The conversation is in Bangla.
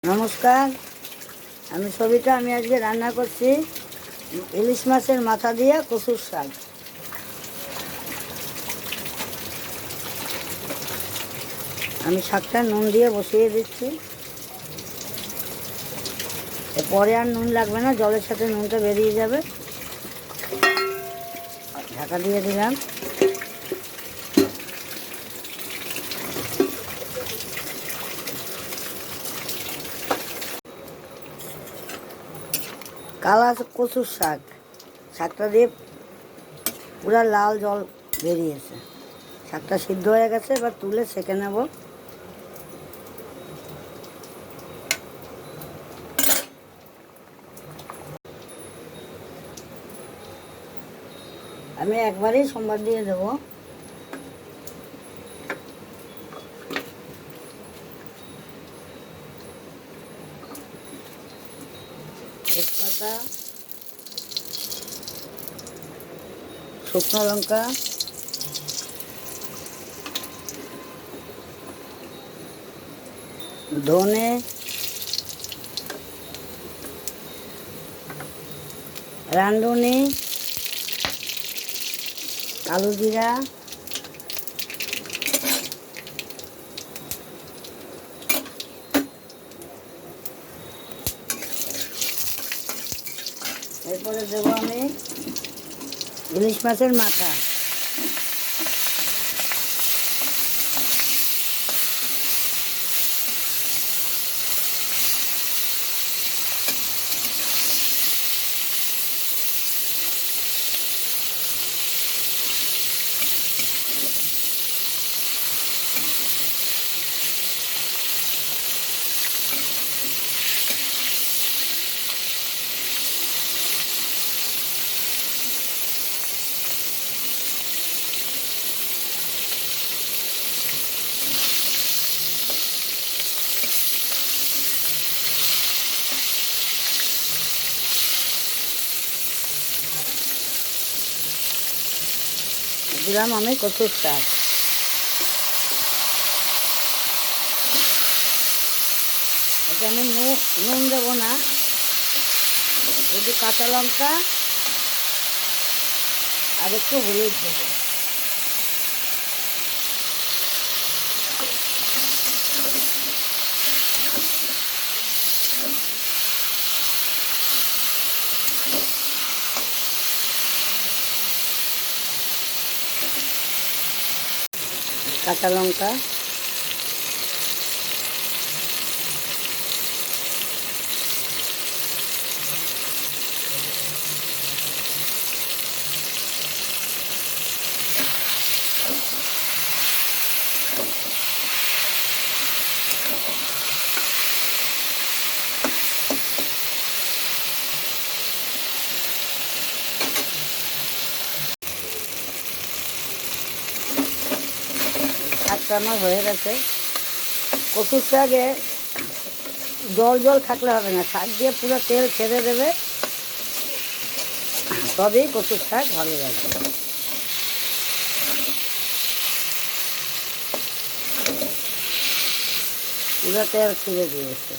নমস্কার, আমি সবিতা। আমি আজকে রান্না করছি ইলিশ মাছের মাথা দিয়ে কচুর শাক। আমি শাকটা নুন দিয়ে বসিয়ে দিচ্ছি। পরে আর নুন লাগবে না, জলের সাথে নুনটা বেরিয়ে যাবে। ঢাকা দিয়ে দিলাম। কালা কচুর শাক, শাকটা দিয়ে পুরা লাল জল বেরিয়েছে। শাকটা সিদ্ধ হয়ে গেছে, এবার তুলে সেঁকে নেব। আমি একবারেই সম্বাদ দিয়ে দেবো। তেজপাতা, শুকনো লঙ্কা, ধনে, রাঁধুনি, কালো জিরা, এরপরে দেবো আমি ইলিশ মাছের মাথা। দিলাম আমি কচুর শাক। এটা আমি নুন দেবো না, শুধু কাঁচা লঙ্কা আর একটু হলুদ দেবো। কাঁচা লঙ্কা, শাকটা আমার হয়ে গেছে। কচুর শাকে জল জল থাকলে হবে না, শাক দিয়ে পুরো তেল ছেড়ে দেবে, তবেই কচুর শাক ভালো লাগবে। পুরো তেল ছেড়ে দিয়েছে।